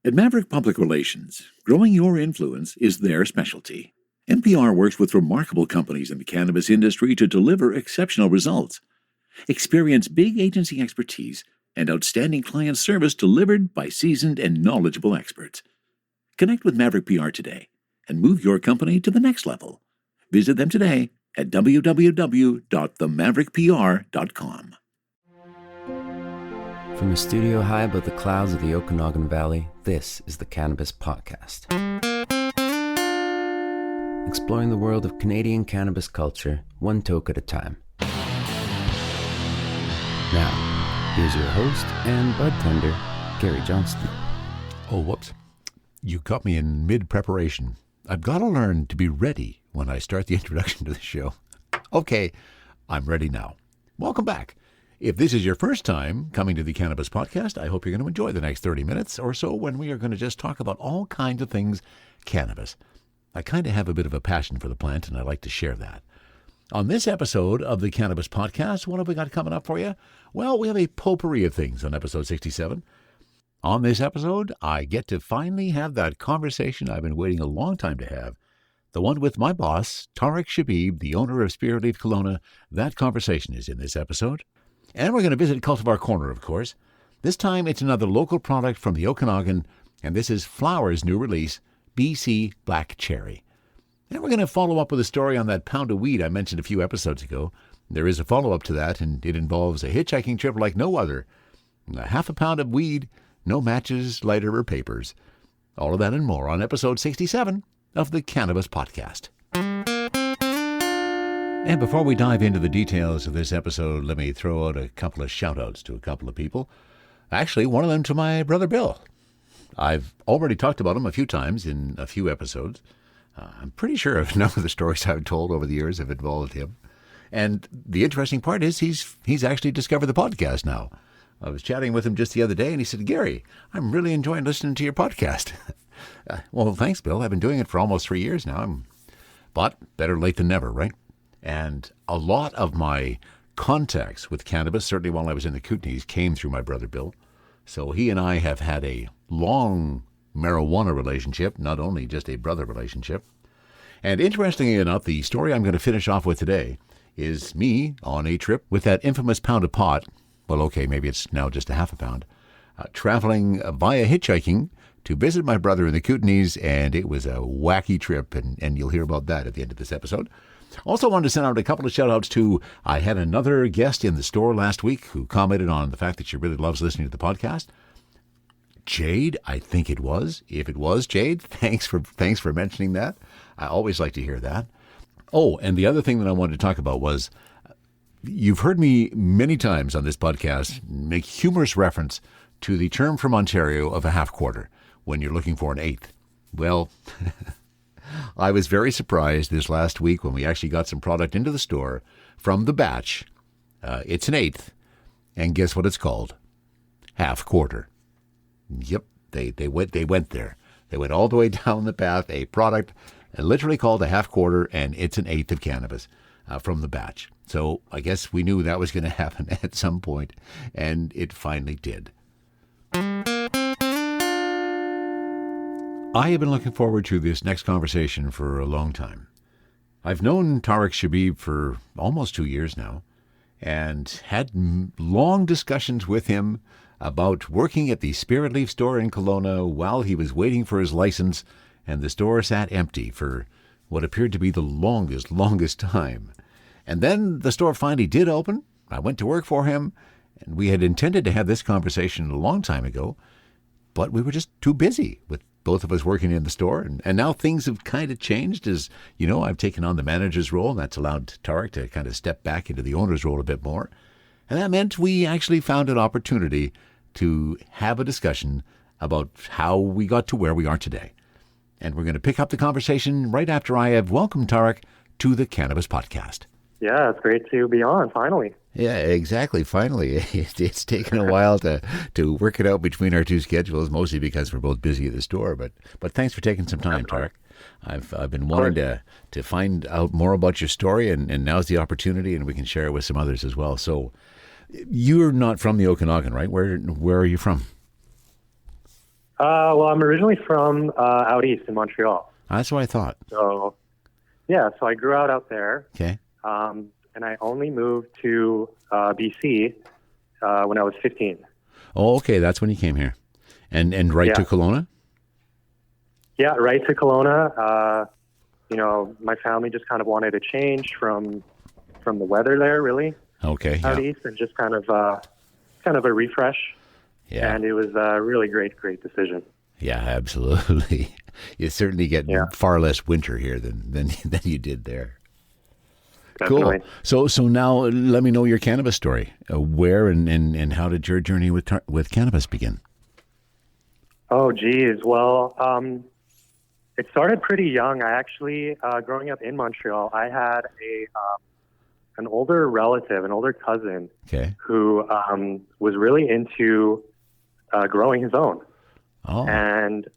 At Maverick Public Relations, growing your influence is their specialty. NPR works with remarkable companies in the cannabis industry to deliver exceptional results. Experience big agency expertise and outstanding client service delivered by seasoned and knowledgeable experts. Connect with Maverick PR today and move your company to the next level. Visit them today at www.themaverickpr.com. From a studio high above the clouds of the Okanagan Valley, this is the Cannabis Podcast. Exploring the world of Canadian cannabis culture, one toke at a time. Now, here's your host and bud tender, Gary Johnston. Oh, whoops. You caught me in mid-preparation. I've got to learn to be ready when I start the introduction to the show. Okay, I'm ready now. Welcome back. If this is your first time coming to the Cannabis Podcast, I hope you're going to enjoy the next 30 minutes or so when we are going to just talk about all kinds of things cannabis. I kind of have a bit of a passion for the plant, and I like to share that. On this episode of the Cannabis Podcast, what have we got coming up for you? Well, we have a potpourri of things on episode 67. On this episode, I get to finally have that conversation I've been waiting a long time to have. The one with my boss, Tarek Shbib, the owner of Spiritleaf Kelowna. That conversation is in this episode. And we're going to visit Cultivar Corner, of course. This time it's another local product from the Okanagan, and this is Flowr's new release, BC Black Cherry. And we're going to follow up with a story on that pound of weed I mentioned a few episodes ago. There is a follow-up to that, and it involves a hitchhiking trip like no other. A half a pound of weed, no matches, lighter, or papers. All of that and more on episode 67 of the Cannabis Podcast. And before we dive into the details of this episode, let me throw out a couple of shout-outs to a couple of people. Actually, one of them to my brother Bill. I've already talked about him a few times in a few episodes. I'm pretty sure of none of the stories I've told over the years have involved him. And the interesting part is he's actually discovered the podcast now. I was chatting with him just the other day, and he said, "Gary, I'm really enjoying listening to your podcast." Well, thanks, Bill. I've been doing it for almost 3 years now. But better late than never, right? And a lot of my contacts with cannabis, certainly while I was in the Kootenays, came through my brother Bill. So he and I have had a long marijuana relationship, not only just a brother relationship. And interestingly enough, the story I'm going to finish off with today is me on a trip with that infamous pound of pot. Well, okay, maybe it's now just a half a pound. Traveling via hitchhiking to visit my brother in the Kootenays, and it was a wacky trip, and you'll hear about that at the end of this episode. Also wanted to send out a couple of shout-outs to, I had another guest in the store last week who commented on the fact that she really loves listening to the podcast. Jade, I think it was. If it was Jade, thanks for mentioning that. I always like to hear that. Oh, and the other thing that I wanted to talk about was, you've heard me many times on this podcast make humorous reference to the term from Ontario of a half quarter when you're looking for an eighth. Well, I was very surprised this last week when we actually got some product into the store from the batch. It's an eighth, and guess what it's called? Half quarter. Yep, they went there. They went all the way down the path. A product literally called a half quarter, and it's an eighth of cannabis from the batch. So I guess we knew that was going to happen at some point, and it finally did. I have been looking forward to this next conversation for a long time. I've known Tarek Shbib for almost 2 years now, and had long discussions with him about working at the Spiritleaf store in Kelowna while he was waiting for his license, and the store sat empty for what appeared to be the longest time. And then the store finally did open. I went to work for him, and we had intended to have this conversation a long time ago, but we were just too busy with both of us working in the store. And now things have kind of changed. As you know, I've taken on the manager's role, and that's allowed Tarek to kind of step back into the owner's role a bit more. And that meant we actually found an opportunity to have a discussion about how we got to where we are today. And we're going to pick up the conversation right after I have welcomed Tarek to the Cannabis Podcast. Yeah, it's great to be on, finally. Yeah, exactly. Finally, it's taken a while to work it out between our two schedules, mostly because we're both busy at the store. But thanks for taking some time, Tarek. I've been wanting to find out more about your story, and now's the opportunity, and we can share it with some others as well. So, you're not from the Okanagan, right? Where are you from? Well, I'm originally from out east in Montreal. That's what I thought. So, yeah, so I grew out there. Okay. And I only moved to BC when I was 15. Oh, okay. That's when you came here. And right to Kelowna? Yeah, right to Kelowna. My family just kind of wanted a change from the weather there, really. Okay. Out east, and just kind of a refresh. Yeah. And it was a really great decision. Yeah, absolutely. You certainly get far less winter here than you did there. Definitely. Cool. So now let me know your cannabis story. Where and how did your journey with cannabis begin? Oh, geez. Well, it started pretty young. I actually, growing up in Montreal, I had an older relative, an older cousin, who was really into growing his own. Oh. And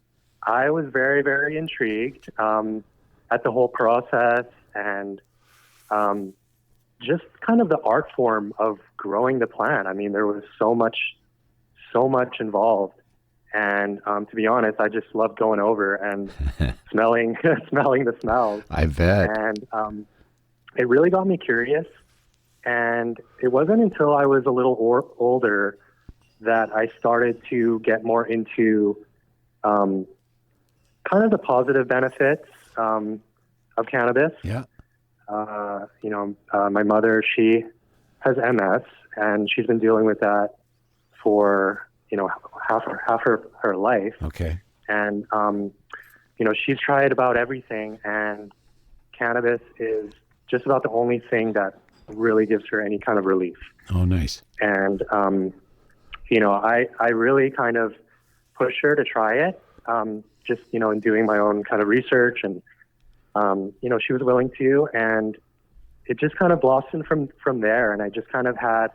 I was very, very intrigued at the whole process and just kind of the art form of growing the plant. I mean, there was so much involved. And to be honest, I just loved going over and smelling the smells. I bet. And it really got me curious. And it wasn't until I was a little older that I started to get more into kind of the positive benefits of cannabis. Yeah. My mother, she has MS, and she's been dealing with that for half her life. Okay. And she's tried about everything, and cannabis is just about the only thing that really gives her any kind of relief. Oh, nice. And I really kind of pushed her to try it, just in doing my own kind of research, and she was willing to, and it just kind of blossomed from there. And I just kind of had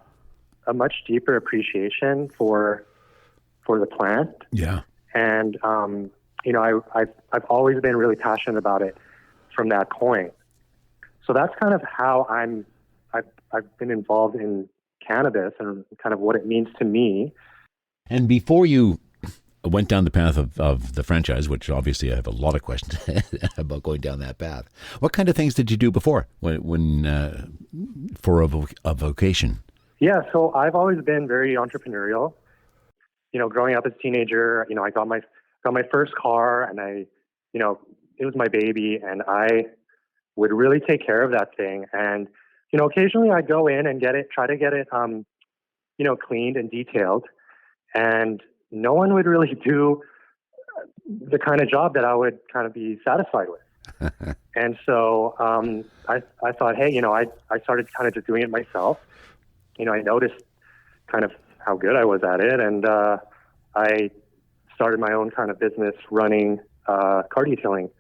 a much deeper appreciation for the plant. Yeah. And I've always been really passionate about it from that point. So that's kind of how I've been involved in cannabis and kind of what it means to me. And before you went down the path of the franchise, which obviously I have a lot of questions about going down that path, what kind of things did you do before when for a vocation? Yeah, so I've always been very entrepreneurial. Growing up as a teenager, I got my first car, and it was my baby, and I would really take care of that thing. And occasionally I'd go in and try to get it cleaned and detailed, and no one would really do the kind of job that I would kind of be satisfied with. And so I thought, hey, I started kind of just doing it myself. I noticed kind of how good I was at it, and I started my own kind of business running car detailing.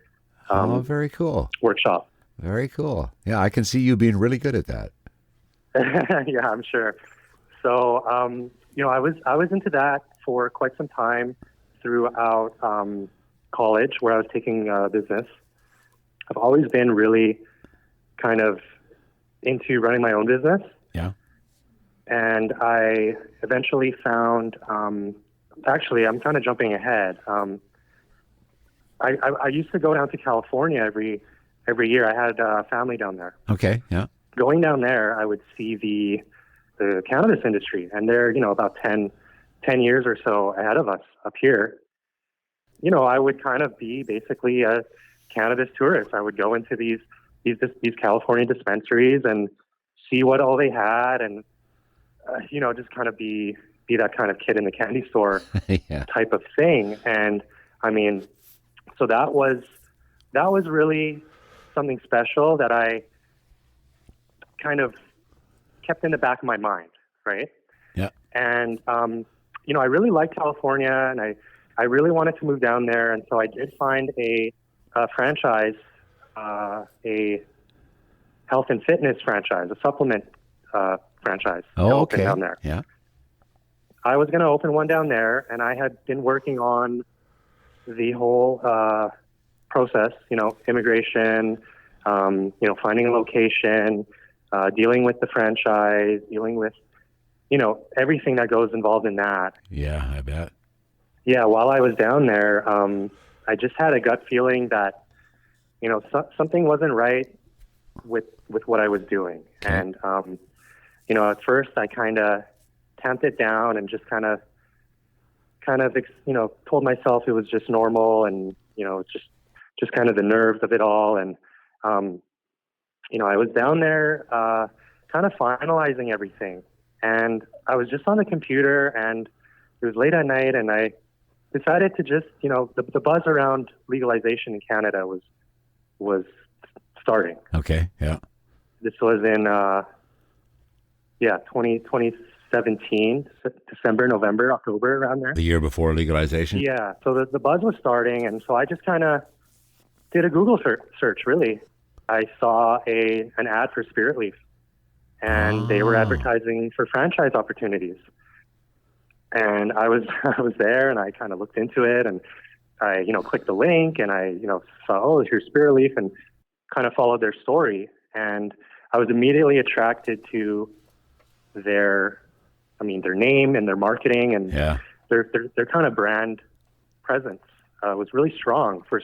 Very cool. Workshop. Very cool. Yeah, I can see you being really good at that. Yeah, I'm sure. So, I was into that for quite some time throughout college, where I was taking business. I've always been really kind of into running my own business. Yeah. And I eventually found, actually, I'm kind of jumping ahead. I used to go down to California every year. I had a family down there. Okay, yeah. Going down there, I would see the cannabis industry, and they're, about 10 years or so ahead of us up here. I would kind of be basically a cannabis tourist. I would go into these California dispensaries and see what all they had, and just kind of be that kind of kid in the candy store type of thing. And I mean, so that was really something special that I kind of kept in the back of my mind, right? Yeah. And I really liked California, and I really wanted to move down there, and so I did find a franchise, a health and fitness franchise, a supplement franchise. Oh, okay. Down there. Yeah. I was going to open one down there, and I had been working on the whole process, immigration, finding a location, dealing with the franchise, dealing with, everything that goes involved in that. Yeah, I bet. yeah, while I was down there, I just had a gut feeling that, something wasn't right with what I was doing. Okay. And, at first I kind of tamped it down and just kind of, told myself it was just normal and, just kind of the nerves of it all. And, I was down there, kind of finalizing everything, and I was just on the computer, and it was late at night, and I decided to just, the buzz around legalization in Canada was starting. Okay. Yeah. This was in, 2017, December, November, October, around there. The year before legalization. Yeah. So the buzz was starting, and so I just kind of did a Google search, really. I saw an ad for Spiritleaf, and they were advertising for franchise opportunities. And I was there, and I kind of looked into it, and I clicked the link, and I saw, here's Spiritleaf, and kind of followed their story. And I was immediately attracted to their name and their marketing, and their kind of brand presence was really strong for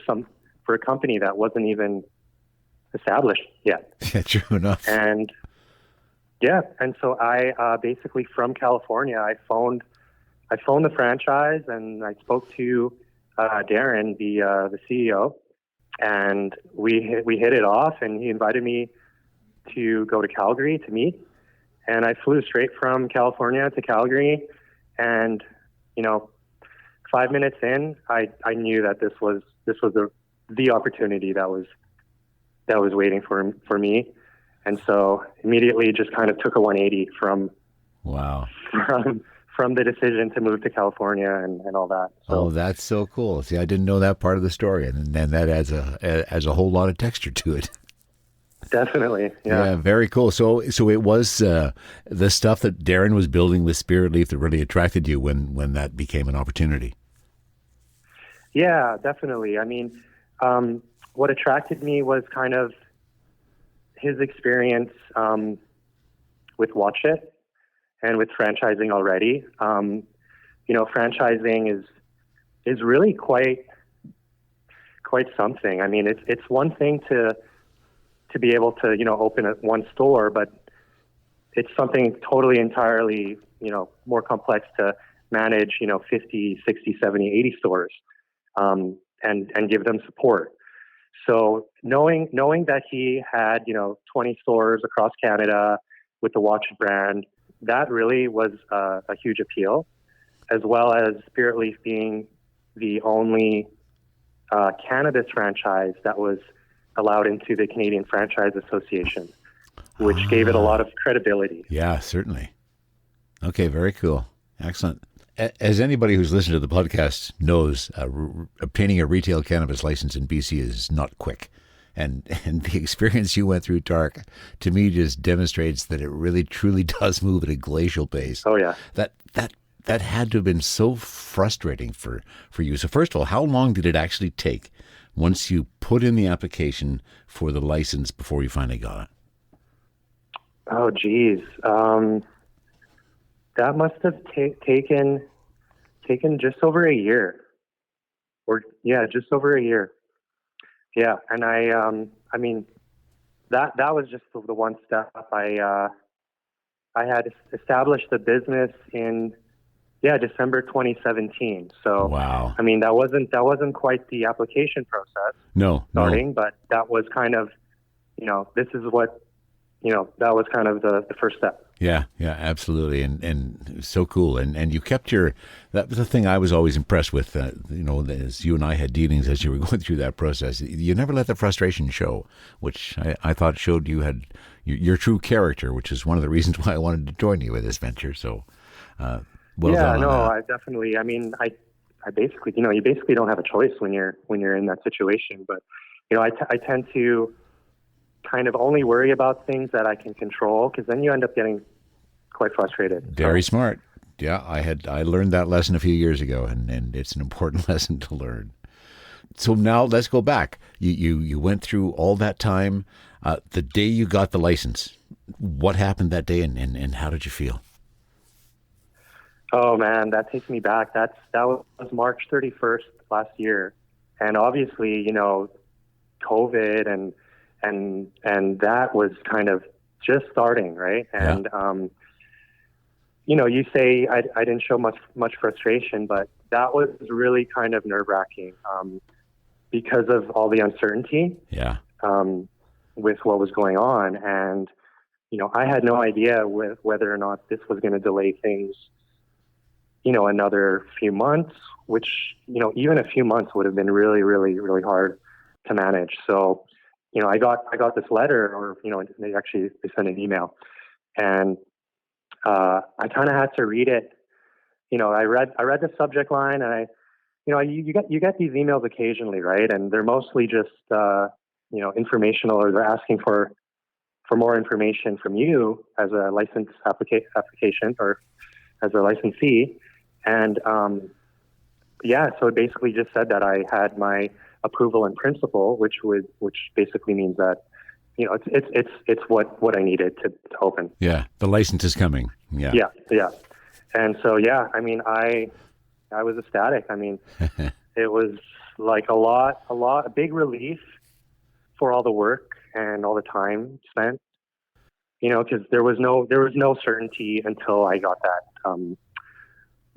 a company that wasn't even established yet. Yeah, true enough. And so I basically, from California, I phoned the franchise, and I spoke to Darren, the CEO, and we hit it off, and he invited me to go to Calgary to meet. And I flew straight from California to Calgary, and 5 minutes in, I knew that this was the opportunity that was waiting for me. And so immediately just kind of took a 180 from the decision to move to California and all that. So, that's so cool. See, I didn't know that part of the story, and that adds a whole lot of texture to it. Definitely. Yeah, very cool. So it was the stuff that Darren was building with Spiritleaf that really attracted you when that became an opportunity. Yeah, definitely. I mean, what attracted me was kind of his experience with Watch It and with franchising already. Franchising is really quite something. I mean, it's one thing to be able to, open one store, but it's something totally entirely, more complex to manage, 50, 60, 70, 80 stores, and give them support. So knowing that he had, 20 stores across Canada with the Watch It brand, that really was a huge appeal, as well as Spiritleaf being the only cannabis franchise that was allowed into the Canadian Franchise Association, which gave it a lot of credibility. Yeah, certainly. Okay, very cool. Excellent. As anybody who's listened to the podcast knows, obtaining a retail cannabis license in BC is not quick. And the experience you went through, Tarek, to me just demonstrates that it really truly does move at a glacial pace. Oh, yeah. That had to have been so frustrating for you. So first of all, how long did it actually take once you put in the application for the license before you finally got it? Oh, geez. That must have taken just over a year. Just over a year. Yeah, and I mean, that was just the one step. I had established the business in December 2017. So wow. I mean, that wasn't quite the application process. Starting, but that was kind of, this is what, that was kind of the first step. Yeah, absolutely, and so cool. And you kept that was the thing I was always impressed with. As you and I had dealings as you were going through that process, you never let the frustration show, which I thought showed you had your true character, which is one of the reasons why I wanted to join you with this venture. So, well done. I definitely. I mean, I basically, you basically don't have a choice when you're in that situation. But I tend to kind of only worry about things that I can control, because then you end up getting quite frustrated. Very smart. Yeah, I learned that lesson a few years ago, and it's an important lesson to learn. So now let's go back. You went through all that time. The day you got the license, what happened that day, and how did you feel? Oh man, that takes me back. That was March 31st last year, and obviously, COVID and that was kind of just starting, right? Yeah. And you say I didn't show much frustration, but that was really kind of nerve wracking because of all the uncertainty Yeah. with what was going on, and I had no idea whether or not this was going to delay things another few months, which, even a few months would have been really, really, really hard to manage. So, I got this letter, or, they sent an email, and I kind of had to read it. I read the subject line, and you get these emails occasionally, right? And they're mostly just, informational, or they're asking for more information from you as a license application or as a licensee. And so it basically just said that I had my approval in principle, which basically means that it's what I needed to open. Yeah. The license is coming. Yeah. Yeah. And so I was ecstatic. I mean, it was like a big relief for all the work and all the time spent. Because there was no certainty until I got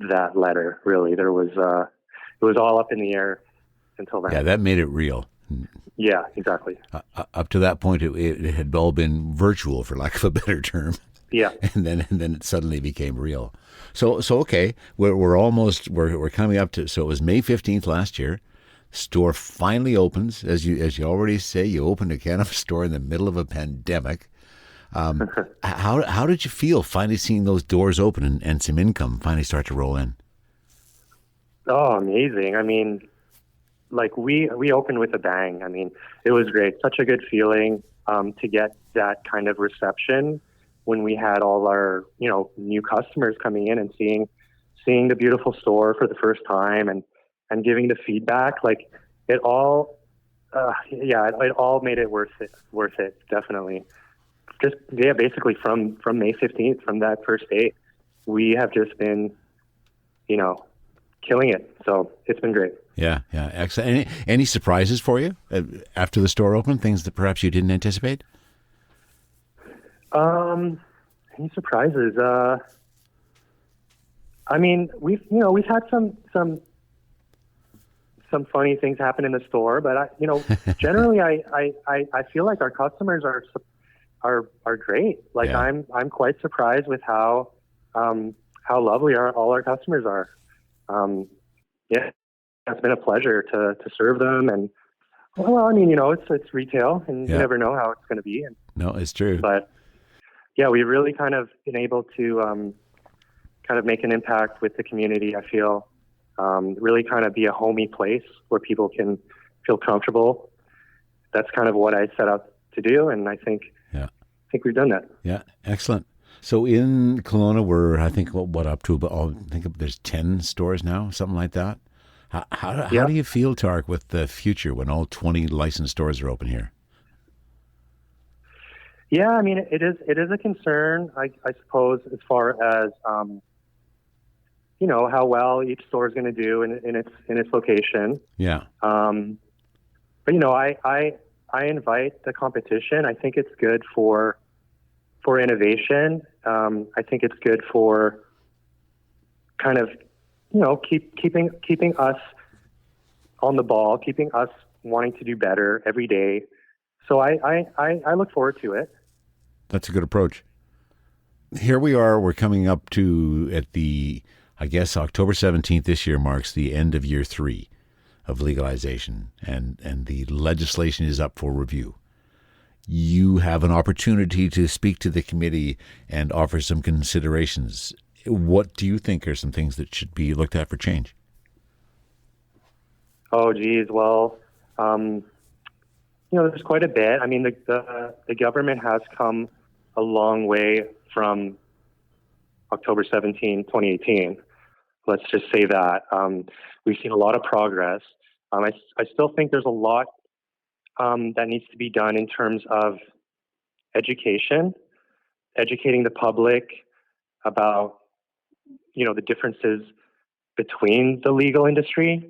that letter. Really, it was all up in the air until then. Yeah, that made it real. Yeah, exactly. Up to that point, it had all been virtual, for lack of a better term. Yeah, and then it suddenly became real. So okay, we're coming up to. So it was May 15th last year. Store finally opens, as you already say. You opened a cannabis store in the middle of a pandemic. How did you feel finally seeing those doors open and some income finally start to roll in? Oh, amazing. I mean, like we opened with a bang. I mean, it was great. Such a good feeling to get that kind of reception when we had all our, new customers coming in and seeing the beautiful store for the first time and giving the feedback. Like it all, it all made it worth it. Definitely. Basically from May 15th, from that first date, we have just been, killing it. So it's been great. Yeah, excellent. Any surprises for you after the store opened? Things that perhaps you didn't anticipate? Any surprises? I mean, we've had some funny things happen in the store, but generally I feel like our customers are great. Like Yeah. I'm quite surprised with how lovely all our customers are. It's been a pleasure to serve them. And well, I mean, it's retail, and you never know how it's going to be. No, it's true. But yeah, we've really kind of been able to kind of make an impact with the community. I feel really kind of be a homey place where people can feel comfortable. That's kind of what I set out to do, and I think we've done that. Yeah, excellent. So in Kelowna, we're I think what up to about there's 10 stores now, something like that. How do you feel, Tarek, with the future when all 20 licensed stores are open here? Yeah, I mean it is a concern, I suppose, as far as how well each store is going to do in its location. Yeah. But I invite the competition. I think it's good for innovation. I think it's good for kind of keeping us on the ball, keeping us wanting to do better every day. So I look forward to it. That's a good approach. Here we are. We're coming up to I guess October 17th this year marks the end of year 3 of legalization, and the legislation is up for review. You have an opportunity to speak to the committee and offer some considerations. What do you think are some things that should be looked at for change? Oh, geez. Well, there's quite a bit. I mean, the government has come a long way from October 17, 2018. Let's just say that. We've seen a lot of progress. I still think there's a lot that needs to be done in terms of educating the public about, the differences between the legal industry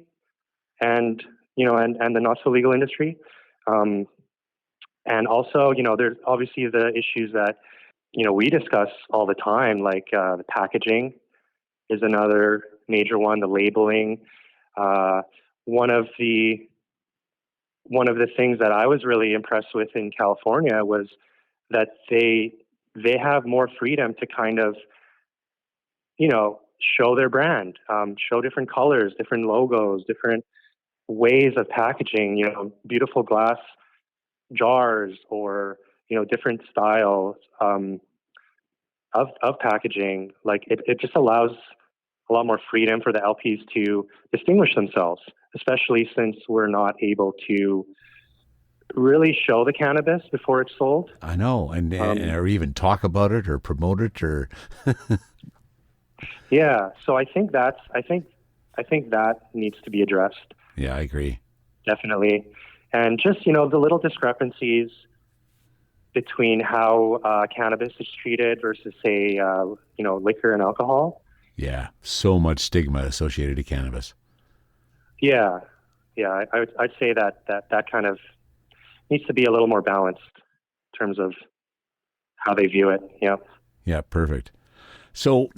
and the not so legal industry. And also, there's obviously the issues that, we discuss all the time, like the packaging is another major one, the labeling. One of the things that I was really impressed with in California was that they have more freedom to kind of, show their brand, show different colors, different logos, different ways of packaging, beautiful glass jars, or, different styles of packaging. Like it just allows a lot more freedom for the LPs to distinguish themselves, especially since we're not able to really show the cannabis before it's sold. I know, and or even talk about it or promote it or. Yeah, so I think that needs to be addressed. Yeah, I agree. Definitely, and just the little discrepancies between how cannabis is treated versus, say, liquor and alcohol. Yeah, so much stigma associated to cannabis. Yeah, I'd say that kind of needs to be a little more balanced in terms of how they view it. Yeah. Yeah, perfect. So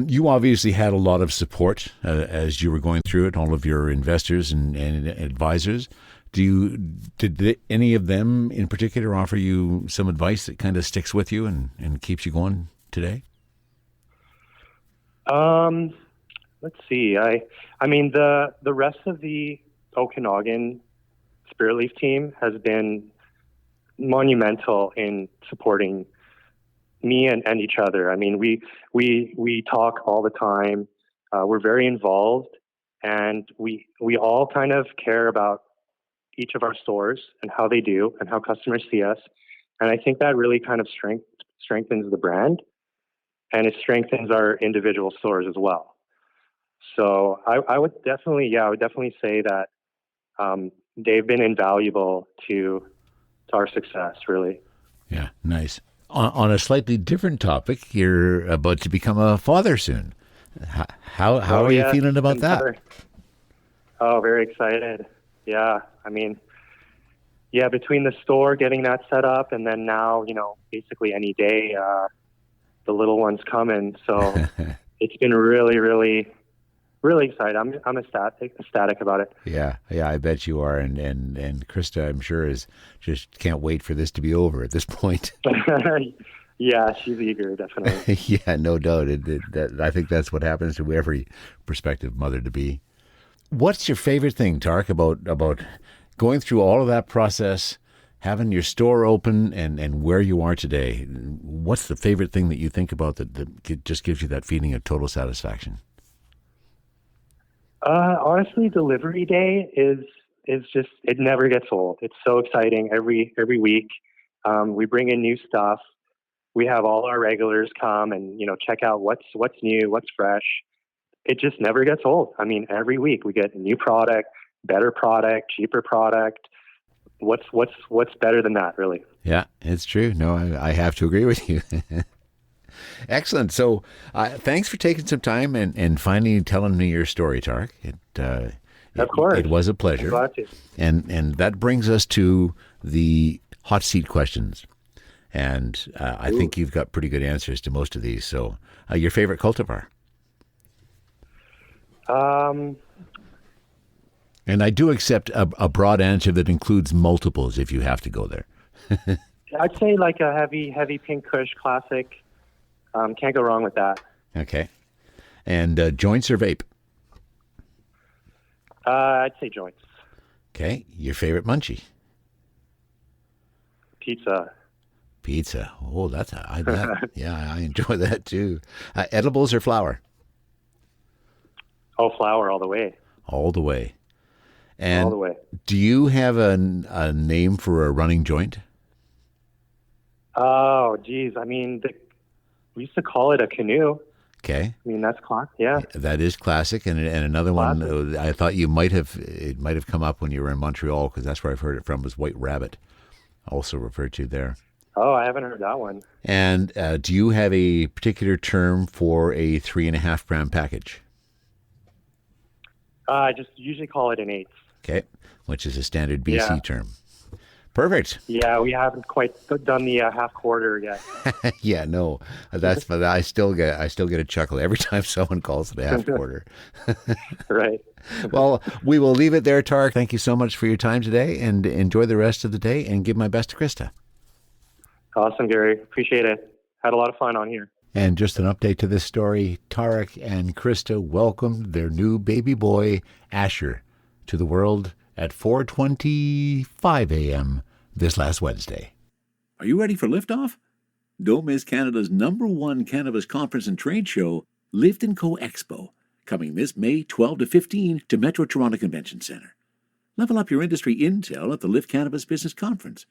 you obviously had a lot of support as you were going through it, all of your investors and advisors. Did any of them in particular offer you some advice that kind of sticks with you and keeps you going today? Let's see. I mean, the rest of the Okanagan Spiritleaf team has been monumental in supporting me and each other. I mean, we talk all the time. We're very involved, and we all kind of care about each of our stores and how they do and how customers see us. And I think that really kind of strengthens the brand, and it strengthens our individual stores as well. So I would definitely say that they've been invaluable to our success, really. Yeah, nice. On a slightly different topic, you're about to become a father soon. How are you feeling about that? Oh, very excited. Yeah, I mean, between the store, getting that set up, and then now, basically any day, the little one's coming. So it's been really, really, really excited. I'm ecstatic about it. Yeah, I bet you are. And Krista, I'm sure, is just can't wait for this to be over at this point. Yeah, she's eager, definitely. Yeah, no doubt. I think that's what happens to every prospective mother-to-be. What's your favorite thing, Tarek, about going through all of that process, having your store open, and where you are today? What's the favorite thing that you think about that just gives you that feeling of total satisfaction? Honestly, delivery day is just, it never gets old. It's so exciting every week. We bring in new stuff. We have all our regulars come and, check out what's new, what's fresh. It just never gets old. I mean, every week we get a new product, better product, cheaper product. What's better than that, really? Yeah, it's true. No, I have to agree with you. Excellent. So thanks for taking some time and finally telling me your story, Tarek. Of course. It was a pleasure. I'm glad to. And that brings us to the hot seat questions. And I think you've got pretty good answers to most of these. So your favorite cultivar? And I do accept a broad answer that includes multiples if you have to go there. I'd say like a heavy Pink Kush classic. Can't go wrong with that. Okay. And joints or vape? I'd say joints. Okay. Your favorite munchie? Pizza. Oh, yeah, I enjoy that too. Edibles or flower? Oh, flower all the way. All the way. And all the way. Do you have a name for a running joint? Oh, geez. I mean, we used to call it a canoe. Okay. I mean, that's classic. Yeah. That is classic. And another one, I thought it might have come up when you were in Montreal, because that's where I've heard it from, was White Rabbit, also referred to there. Oh, I haven't heard that one. And do you have a particular term for a 3.5 gram package? I just usually call it an eighth. Okay, which is a standard BC Yeah. term. Perfect. Yeah, we haven't quite done the half quarter yet. Yeah, no, that's I still get a chuckle every time someone calls it a half quarter. Right. Well, we will leave it there, Tarek. Thank you so much for your time today, and enjoy the rest of the day. And give my best to Krista. Awesome, Gary. Appreciate it. Had a lot of fun on here. And just an update to this story: Tarek and Krista welcomed their new baby boy Asher to the world at 4:25 a.m. this last Wednesday. Are you ready for liftoff? Don't miss Canada's #1 cannabis conference and trade show, Lift & Co Expo, coming this May 12 to 15 to Metro Toronto Convention Centre. Level up your industry intel at the Lift Cannabis Business Conference.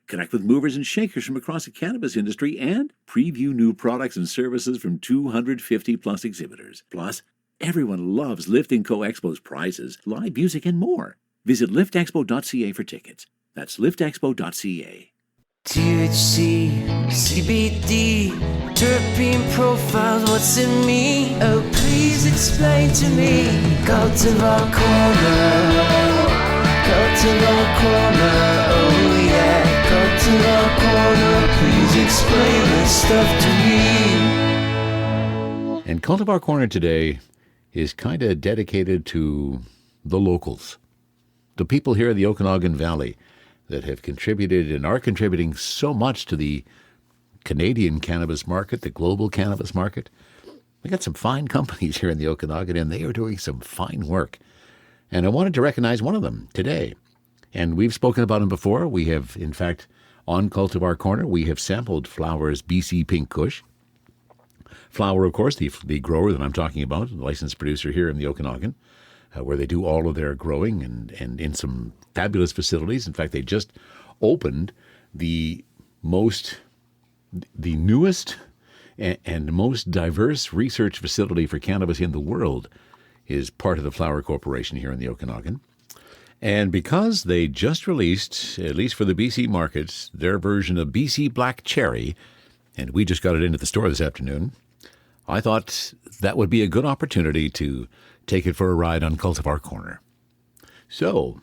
Connect with movers and shakers from across the cannabis industry and preview new products and services from 250 plus exhibitors. Plus, everyone loves Lift & Co Expo's prizes, live music, and more. Visit liftexpo.ca for tickets. That's liftexpo.ca. THC, CBD, terpene profiles, what's in me? Oh, please explain to me. Cultivar Corner, Cultivar Corner, oh yeah. Cultivar Corner, please explain this stuff to me. And Cultivar Corner today is kind of dedicated to the locals, the people here in the Okanagan Valley that have contributed and are contributing so much to the Canadian cannabis market, the global cannabis market. We got some fine companies here in the Okanagan, and they are doing some fine work. And I wanted to recognize one of them today. And we've spoken about him before. We have, in fact, on Cultivar Corner, we have sampled Flowr's BC Pink Kush. Flowr, of course, the grower that I'm talking about, the licensed producer here in the Okanagan, where they do all of their growing and in some fabulous facilities. In fact, they just opened the newest and most diverse research facility for cannabis in the world is part of the Flowr Corporation here in the Okanagan. And because they just released, at least for the BC markets, their version of BC Black Cherry, and we just got it into the store this afternoon, I thought that would be a good opportunity to take it for a ride on Cultivar Corner. So,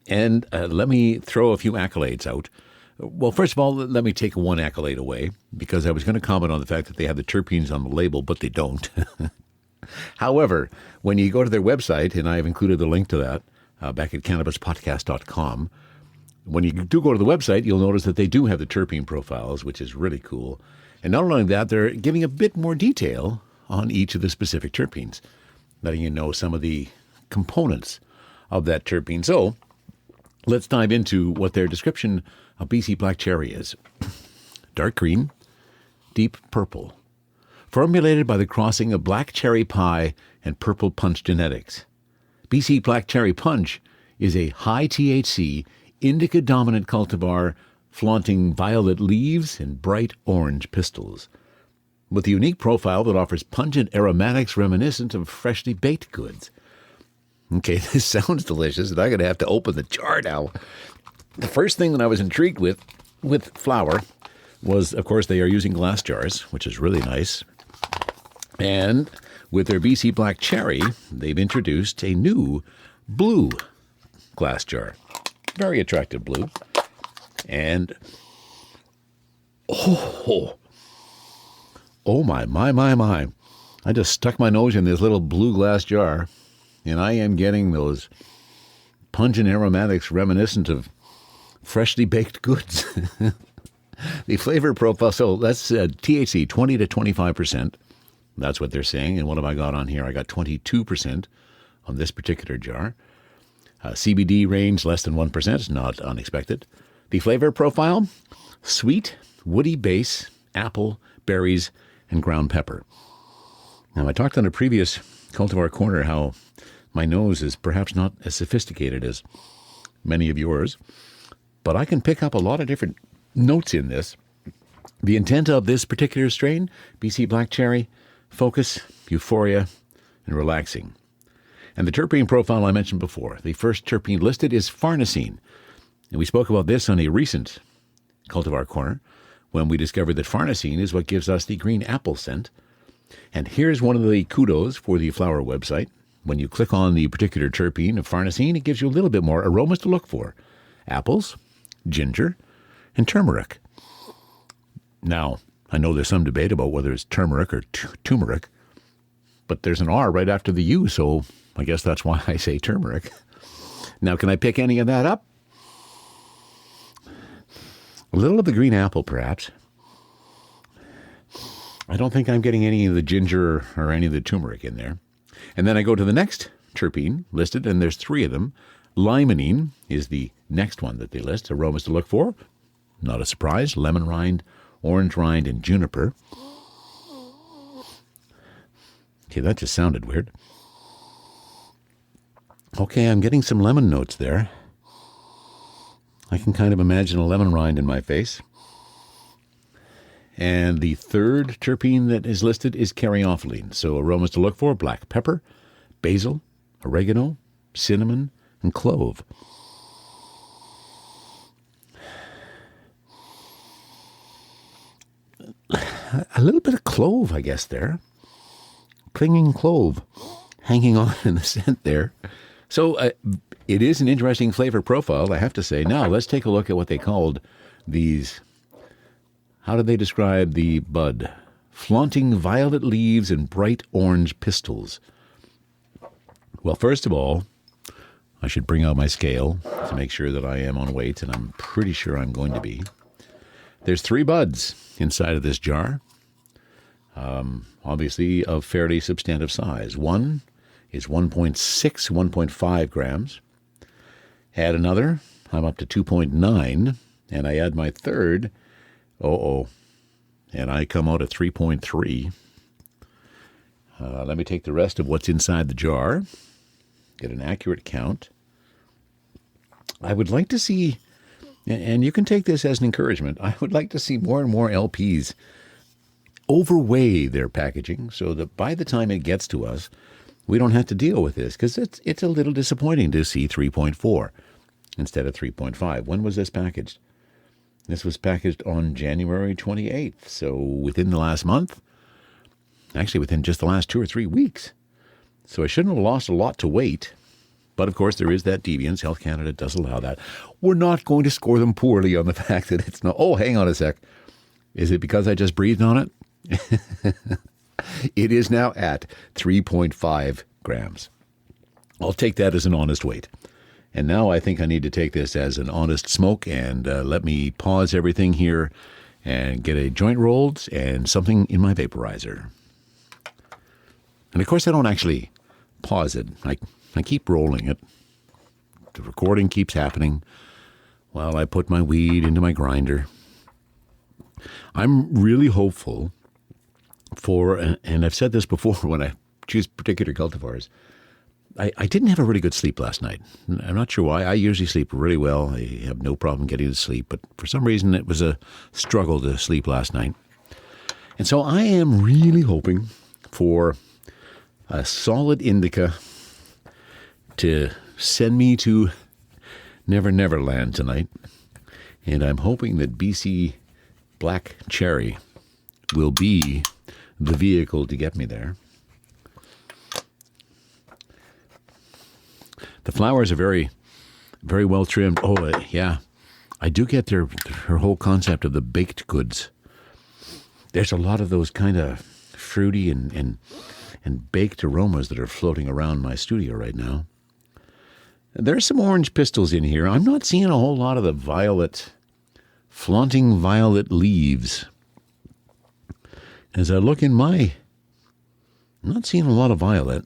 and let me throw a few accolades out. Well, first of all, let me take one accolade away, because I was going to comment on the fact that they have the terpenes on the label, but they don't. However, when you go to their website, and I have included the link to that back at cannabispodcast.com, when you do go to the website, you'll notice that they do have the terpene profiles, which is really cool. And not only that, they're giving a bit more detail on each of the specific terpenes, letting you know some of the components of that terpene. So let's dive into what their description of BC Black Cherry is. Dark green, deep purple. Formulated by the crossing of black cherry pie and purple punch genetics. BC Black Cherry Punch is a high THC, indica-dominant cultivar flaunting violet leaves and bright orange pistils, with a unique profile that offers pungent aromatics reminiscent of freshly baked goods. Okay, this sounds delicious, and I'm going to have to open the jar now. The first thing that I was intrigued with Flowr was, of course, they are using glass jars, which is really nice. And with their BC Black Cherry, they've introduced a new blue glass jar. Very attractive blue. And, oh my. I just stuck my nose in this little blue glass jar, and I am getting those pungent aromatics reminiscent of freshly baked goods. The flavor profile, so that's THC, 20 to 25%. That's what they're saying. And what have I got on here? I got 22% on this particular jar. CBD range less than 1%, not unexpected. The flavor profile, sweet, woody base, apple, berries, and ground pepper. Now, I talked on a previous Cultivar Corner how my nose is perhaps not as sophisticated as many of yours, but I can pick up a lot of different notes in this. The intent of this particular strain, BC Black Cherry, focus, euphoria, and relaxing. And the terpene profile I mentioned before, the first terpene listed is farnesene. And we spoke about this on a recent Cultivar Corner, when we discovered that farnesene is what gives us the green apple scent. And here's one of the kudos for the Flowr website. When you click on the particular terpene of farnesene, it gives you a little bit more aromas to look for. Apples, ginger, and turmeric. Now, I know there's some debate about whether it's turmeric or turmeric, but there's an R right after the U, so I guess that's why I say turmeric. Now, can I pick any of that up? A little of the green apple, perhaps. I don't think I'm getting any of the ginger or any of the turmeric in there. And then I go to the next terpene listed, and there's 3 of them. Limonene is the next one that they list, aromas to look for. Not a surprise. Lemon rind, orange rind, and juniper. Okay, that just sounded weird. Okay, I'm getting some lemon notes there. I can kind of imagine a lemon rind in my face. And the third terpene that is listed is caryophyllene. So aromas to look for: black pepper, basil, oregano, cinnamon, and clove. A little bit of clove, I guess, there. Clinging clove hanging on in the scent there. So it is an interesting flavor profile, I have to say. Now, let's take a look at what they called these. How did they describe the bud? Flaunting violet leaves and bright orange pistils. Well, first of all, I should bring out my scale to make sure that I am on weight, and I'm pretty sure I'm going to be. There's 3 buds inside of this jar, obviously of fairly substantive size. One is 1.6, 1.5 grams. Add another, I'm up to 2.9, and I add my third, and I come out at 3.3. Let me take the rest of what's inside the jar, get an accurate count. I would like to see, and you can take this as an encouragement, I would like to see more and more LPs overweigh their packaging so that by the time it gets to us, we don't have to deal with this, because it's a little disappointing to see 3.4 instead of 3.5. When was this packaged? This was packaged on January 28th, so within the last month, actually within just the last 2 or 3 weeks. So I shouldn't have lost a lot to weight, but of course there is that deviance. Health Canada does allow that. We're not going to score them poorly on the fact that it's not. Oh, hang on a sec. Is it because I just breathed on it? It is now at 3.5 grams. I'll take that as an honest weight. And now I think I need to take this as an honest smoke, and let me pause everything here and get a joint rolled and something in my vaporizer. And of course I don't actually pause it. I keep rolling it. The recording keeps happening while I put my weed into my grinder. I'm really hopeful for, and I've said this before when I choose particular cultivars, I didn't have a really good sleep last night. I'm not sure why. I usually sleep really well. I have no problem getting to sleep, but for some reason it was a struggle to sleep last night. And so I am really hoping for a solid indica to send me to Never Never Land tonight. And I'm hoping that BC Black Cherry will be the vehicle to get me there. The flowers are very, very well trimmed. Oh, yeah. I do get her whole concept of the baked goods. There's a lot of those kind of fruity and baked aromas that are floating around my studio right now. There's some orange pistils in here. I'm not seeing a whole lot of the violet, flaunting violet leaves. As I look in I'm not seeing a lot of violet.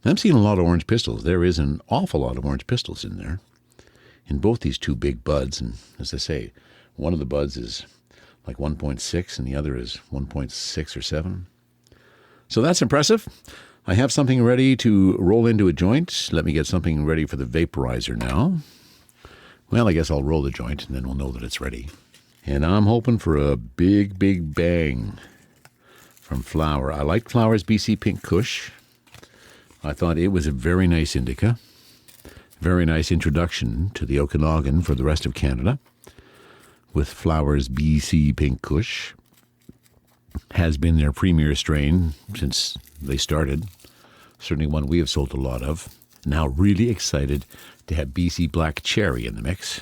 I'm seeing a lot of orange pistils. There is an awful lot of orange pistils in there, in both these 2 big buds. And as I say, one of the buds is like 1.6 and the other is 1.6 or 7. So that's impressive. I have something ready to roll into a joint. Let me get something ready for the vaporizer now. Well, I guess I'll roll the joint and then we'll know that it's ready. And I'm hoping for a big, big bang from Flowr. I like Flowr's BC Pink Kush. I thought it was a very nice indica, very nice introduction to the Okanagan for the rest of Canada, with Flowr's BC Pink Kush. Has been their premier strain since they started. Certainly one we have sold a lot of. Now really excited to have BC Black Cherry in the mix.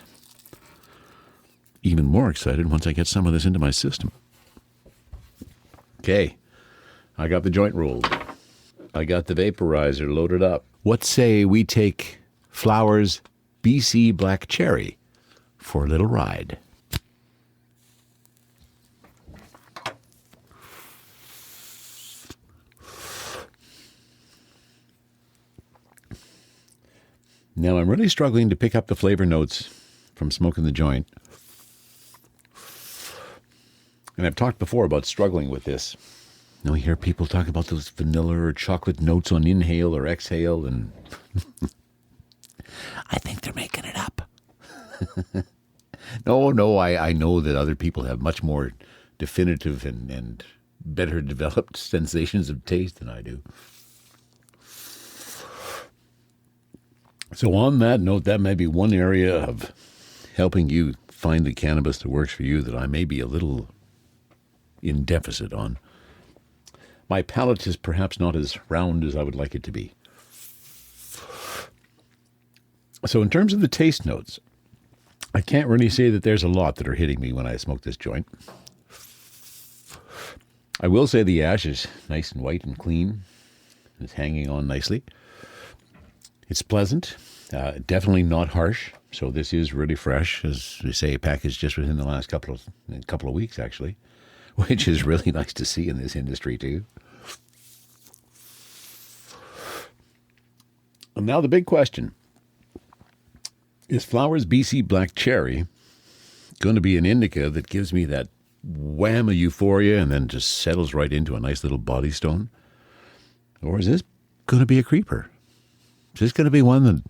Even more excited once I get some of this into my system. Okay, I got the joint rolled. I got the vaporizer loaded up. What say we take Flowr's BC Black Cherry for a little ride? Now I'm really struggling to pick up the flavor notes from smoking the joint. And I've talked before about struggling with this. You know, we hear people talk about those vanilla or chocolate notes on inhale or exhale, and I think they're making it up. No, I know that other people have much more definitive and better developed sensations of taste than I do. So on that note, that may be one area of helping you find the cannabis that works for you that I may be a little in deficit on. My palate is perhaps not as round as I would like it to be. So in terms of the taste notes, I can't really say that there's a lot that are hitting me when I smoke this joint. I will say the ash is nice and white and clean. It's hanging on nicely. It's pleasant, definitely not harsh. So this is really fresh, as we say, packaged just within the last couple of weeks, actually, which is really nice to see in this industry too. And now the big question: is Flowr's BC Black Cherry going to be an indica that gives me that wham of euphoria and then just settles right into a nice little body stone, or is this going to be a creeper? Is this going to be one that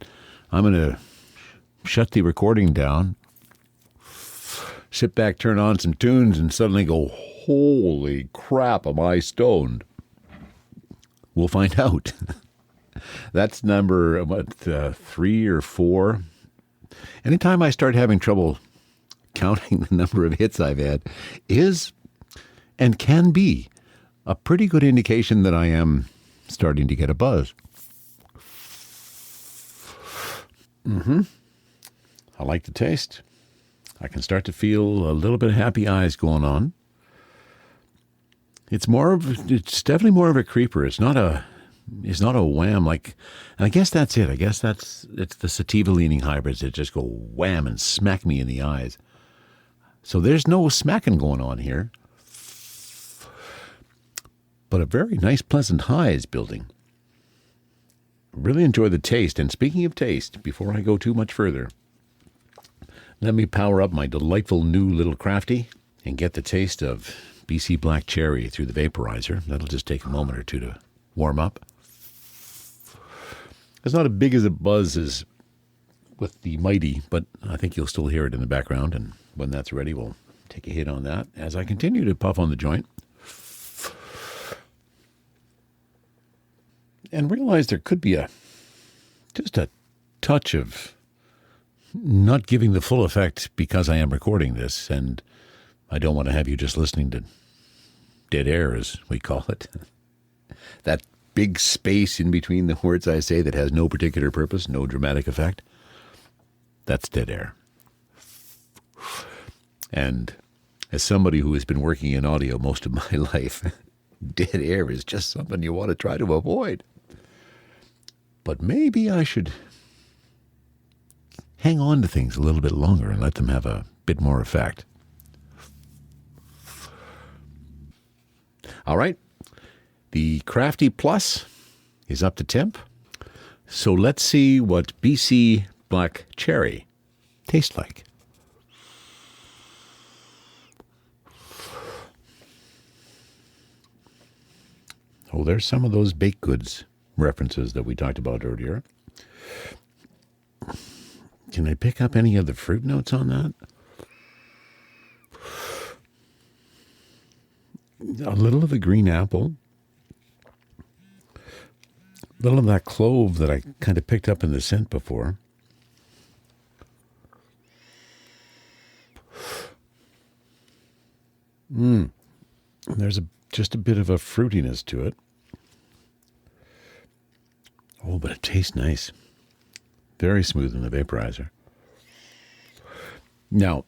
I'm going to shut the recording down, sit back, turn on some tunes, and suddenly go, holy crap, am I stoned? We'll find out. That's number, 3 or 4. Anytime I start having trouble counting the number of hits I've had is and can be a pretty good indication that I am starting to get a buzz. I like the taste. I can start to feel a little bit of happy eyes going on. It's definitely more of a creeper. It's not a wham like, and I guess that's it. It's the sativa leaning hybrids that just go wham and smack me in the eyes. So there's no smacking going on here. But a very nice, pleasant high is building. Really enjoy the taste. And speaking of taste, before I go too much further, let me power up my delightful new little crafty and get the taste of BC Black Cherry through the vaporizer. That'll just take a moment or two to warm up. It's not as big as a buzz as with the Mighty, but I think you'll still hear it in the background. And when that's ready, we'll take a hit on that as I continue to puff on the joint. And realize there could be just a touch of not giving the full effect because I am recording this, and I don't want to have you just listening to dead air, as we call it. That big space in between the words I say that has no particular purpose, no dramatic effect. That's dead air. And as somebody who has been working in audio most of my life, dead air is just something you want to try to avoid. But maybe I should hang on to things a little bit longer and let them have a bit more effect. All right. The Crafty Plus is up to temp. So let's see what BC Black Cherry tastes like. Oh, there's some of those baked goods references that we talked about earlier. Can I pick up any of the fruit notes on that? A little of the green apple. A little of that clove that I kind of picked up in the scent before. There's just a bit of a fruitiness to it. Oh, but it tastes nice. Very smooth in the vaporizer. Now,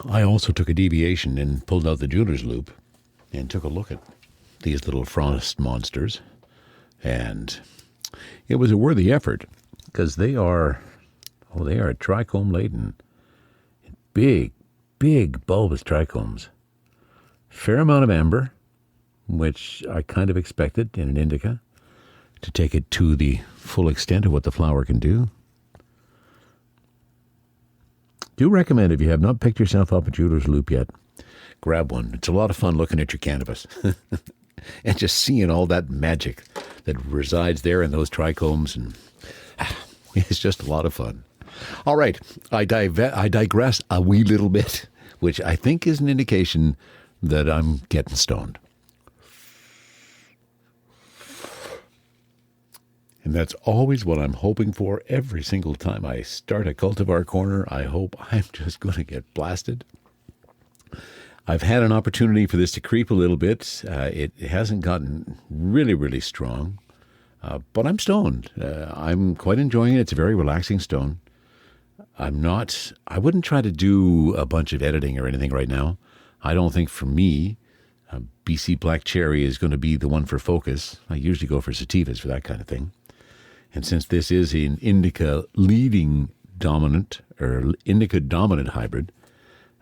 I also took a deviation and pulled out the jeweler's loop and took a look at these little frost monsters. And it was a worthy effort because they are trichome laden. Big, big bulbous trichomes. Fair amount of amber, which I kind of expected in an indica, to take it to the full extent of what the flower can do. Do recommend, if you have not picked yourself up a jeweler's loop yet, grab one. It's a lot of fun looking at your cannabis and just seeing all that magic that resides there in those trichomes, and it's just a lot of fun. All right, I digress a wee little bit, which I think is an indication that I'm getting stoned. And that's always what I'm hoping for every single time I start a Cultivar Corner. I hope I'm just going to get blasted. I've had an opportunity for this to creep a little bit. It hasn't gotten really, really strong, but I'm stoned. I'm quite enjoying it. It's a very relaxing stone. I wouldn't try to do a bunch of editing or anything right now. I don't think for me, BC Black Cherry is going to be the one for focus. I usually go for sativas for that kind of thing. And since this is an indica leading dominant or indica dominant hybrid,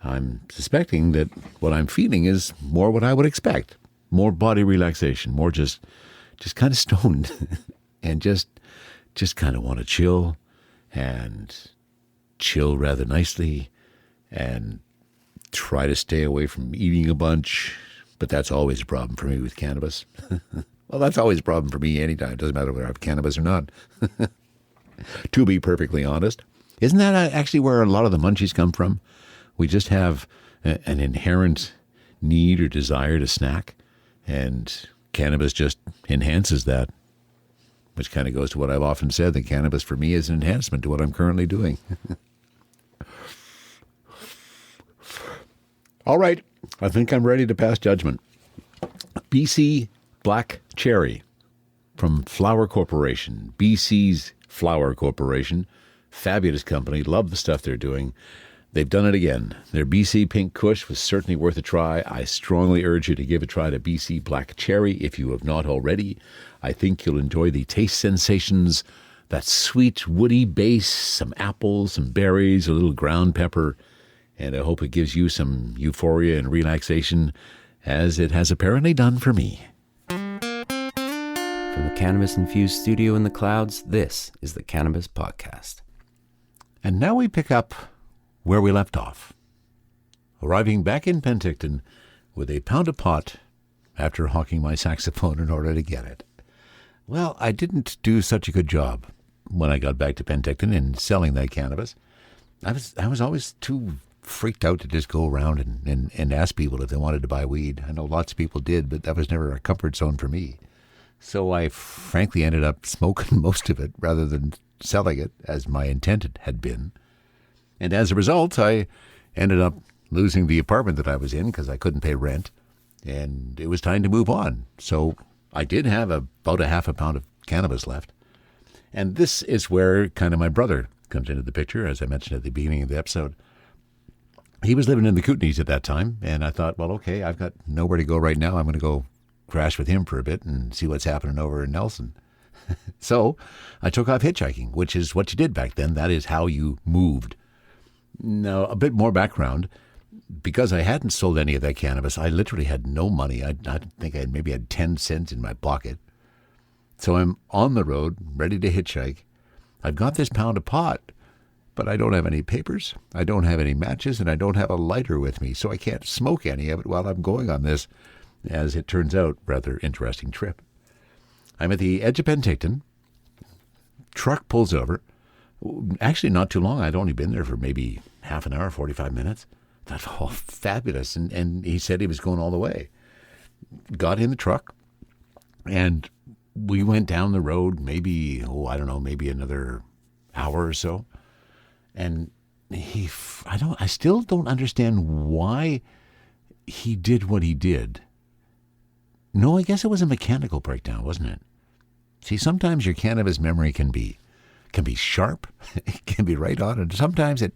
I'm suspecting that what I'm feeling is more what I would expect. More body relaxation, more just kind of stoned and just kind of want to chill and chill rather nicely and try to stay away from eating a bunch. But that's always a problem for me with cannabis. Well, that's always a problem for me anytime. It doesn't matter whether I have cannabis or not. To be perfectly honest. Isn't that actually where a lot of the munchies come from? We just have an inherent need or desire to snack, and cannabis just enhances that, which kind of goes to what I've often said, that cannabis for me is an enhancement to what I'm currently doing. All right, I think I'm ready to pass judgment. BC Black Cherry from Flowr Corporation, BC's Flowr Corporation. Fabulous company. Love the stuff they're doing. They've done it again. Their BC Pink Kush was certainly worth a try. I strongly urge you to give a try to BC Black Cherry if you have not already. I think you'll enjoy the taste sensations, that sweet woody base, some apples, some berries, a little ground pepper, and I hope it gives you some euphoria and relaxation, as it has apparently done for me. From the cannabis-infused studio in the clouds, this is the Cannabis Podcast. And now we pick up where we left off, arriving back in Penticton with a pound of pot after hawking my saxophone in order to get it. Well, I didn't do such a good job when I got back to Penticton in selling that cannabis. I was always too freaked out to just go around and ask people if they wanted to buy weed. I know lots of people did, but that was never a comfort zone for me. So I frankly ended up smoking most of it rather than selling it as my intent had been. And as a result, I ended up losing the apartment that I was in because I couldn't pay rent, and it was time to move on. So I did have about a half a pound of cannabis left. And this is where kind of my brother comes into the picture, as I mentioned at the beginning of the episode. He was living in the Kootenays at that time, and I thought, well, okay, I've got nowhere to go right now. I'm going to go crash with him for a bit and see what's happening over in Nelson. So I took off hitchhiking, which is what you did back then. That is how you moved. Now, a bit more background. Because I hadn't sold any of that cannabis, I literally had no money. I think I maybe had 10 cents in my pocket. So I'm on the road, ready to hitchhike. I've got this pound of pot, but I don't have any papers, I don't have any matches, and I don't have a lighter with me, so I can't smoke any of it while I'm going on this, as it turns out, rather interesting trip. I'm at the edge of Penticton. Truck pulls over. Actually, not too long. I'd only been there for maybe half an hour, 45 minutes. I thought, oh, fabulous. And he said he was going all the way. Got in the truck, and we went down the road maybe another hour or so. And I still don't understand why he did what he did. No, I guess it was a mechanical breakdown, wasn't it? See, sometimes your cannabis memory can be sharp, it can be right on, and sometimes it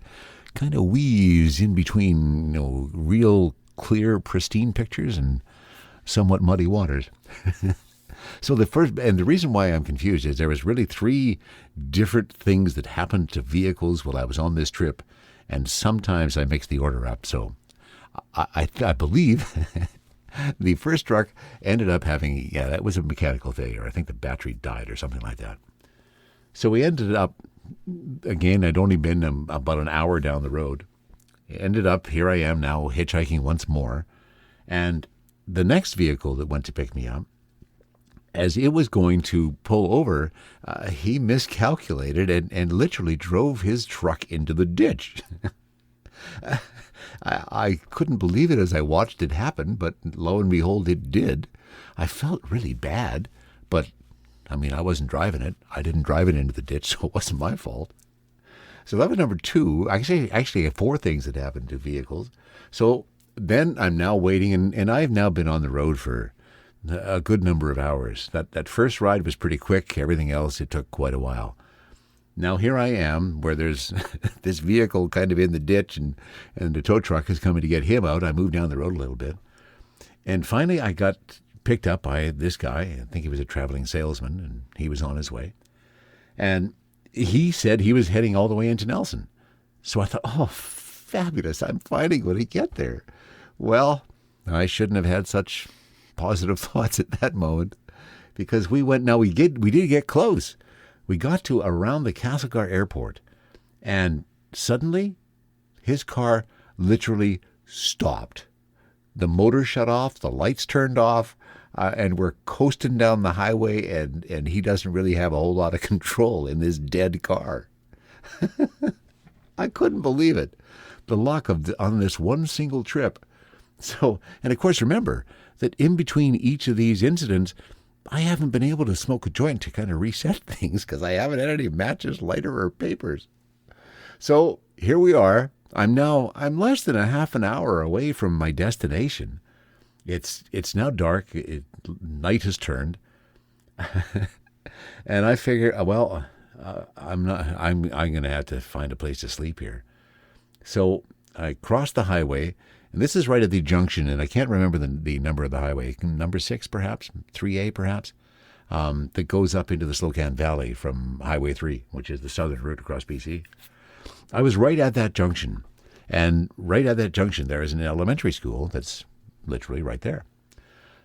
kind of weaves in between, real clear, pristine pictures and somewhat muddy waters. So the reason why I'm confused is there was really 3 different things that happened to vehicles while I was on this trip, and sometimes I mix the order up. So I believe the first truck ended up having, that was a mechanical failure. I think the battery died or something like that. So we ended up, again, I'd only been about an hour down the road. Ended up, here I am now, hitchhiking once more. And the next vehicle that went to pick me up, as it was going to pull over, he miscalculated and literally drove his truck into the ditch. I couldn't believe it as I watched it happen, but lo and behold, it did. I felt really bad, but I mean, I wasn't driving it. I didn't drive it into the ditch, so it wasn't my fault. So that was number 2. Actually, 4 things that happened to vehicles. So then I'm now waiting, and I've now been on the road for a good number of hours. That first ride was pretty quick. Everything else, it took quite a while. Now here I am, where there's this vehicle kind of in the ditch, and the tow truck is coming to get him out. I moved down the road a little bit. And finally I got picked up by this guy. I think he was a traveling salesman, and he was on his way. And he said he was heading all the way into Nelson. So I thought, oh, fabulous. I'm finally going to get there. Well, I shouldn't have had such positive thoughts at that moment, because we did get close. We got to around the Castlegar airport, and suddenly his car literally stopped. The motor shut off, the lights turned off, and we're coasting down the highway, and he doesn't really have a whole lot of control in this dead car. I couldn't believe it. The luck on this one single trip. So, and of course, remember that in between each of these incidents, I haven't been able to smoke a joint to kind of reset things because I haven't had any matches, lighter, or papers. So here we are. I'm less than a half an hour away from my destination. It's now dark. Night has turned, and I figure, I'm going to have to find a place to sleep here. So I crossed the highway. And this is right at the junction, and I can't remember the number of the highway, number 6 perhaps, 3A perhaps, that goes up into the Slocan Valley from Highway 3, which is the southern route across BC. I was right at that junction, and right at that junction there is an elementary school that's literally right there.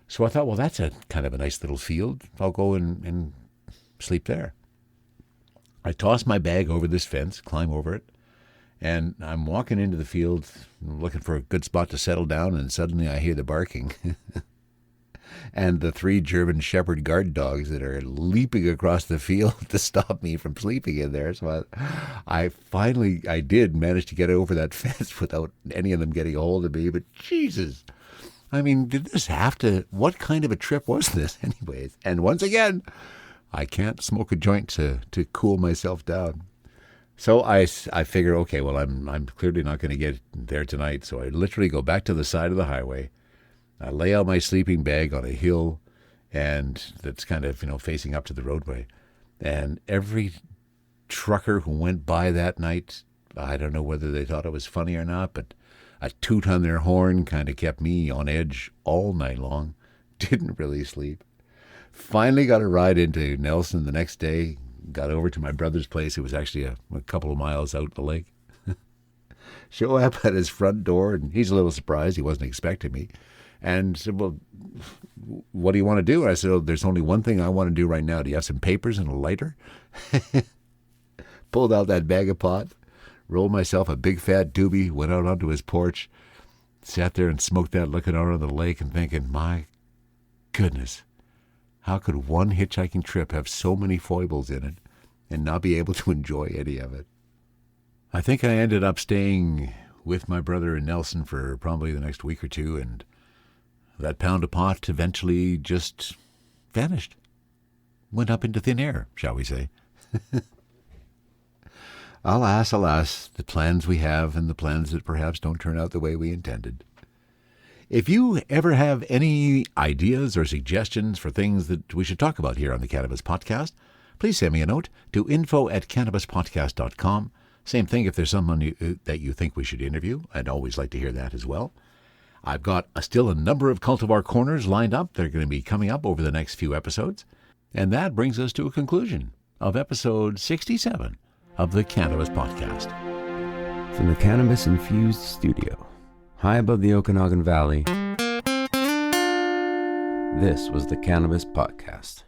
So I thought, well, that's a kind of a nice little field. I'll go and sleep there. I toss my bag over this fence, climb over it, and I'm walking into the field looking for a good spot to settle down, and suddenly I hear the barking. And the 3 German Shepherd guard dogs that are leaping across the field to stop me from sleeping in there. So I did manage to get over that fence without any of them getting a hold of me. But Jesus, I mean, what kind of a trip was this anyways? And once again, I can't smoke a joint to cool myself down. So I figure, okay, well, I'm clearly not going to get there tonight. So I literally go back to the side of the highway. I lay out my sleeping bag on a hill, and that's kind of, facing up to the roadway. And every trucker who went by that night, I don't know whether they thought it was funny or not, but a toot on their horn kind of kept me on edge all night long. Didn't really sleep. Finally got a ride into Nelson the next day. Got over to my brother's place. It was actually a couple of miles out the lake. Show up at his front door, and he's a little surprised. He wasn't expecting me. And said, well, what do you want to do? I said, oh, there's only one thing I want to do right now. Do you have some papers and a lighter? Pulled out that bag of pot, rolled myself a big fat doobie, went out onto his porch, sat there and smoked that, looking out on the lake and thinking, my goodness, how could one hitchhiking trip have so many foibles in it and not be able to enjoy any of it? I think I ended up staying with my brother in Nelson for probably the next week or two, and that pound of pot eventually just vanished. Went up into thin air, shall we say. Alas, alas, the plans we have and the plans that perhaps don't turn out the way we intended. If you ever have any ideas or suggestions for things that we should talk about here on the Cannabis Podcast, please send me a note to info@cannabispodcast.com. Same thing if there's someone that you think we should interview. I'd always like to hear that as well. I've got still a number of Cultivar Corners lined up. They're going to be coming up over the next few episodes. And that brings us to a conclusion of episode 67 of the Cannabis Podcast. From the cannabis-infused studio, high above the Okanagan Valley, this was the Cannabis Podcast.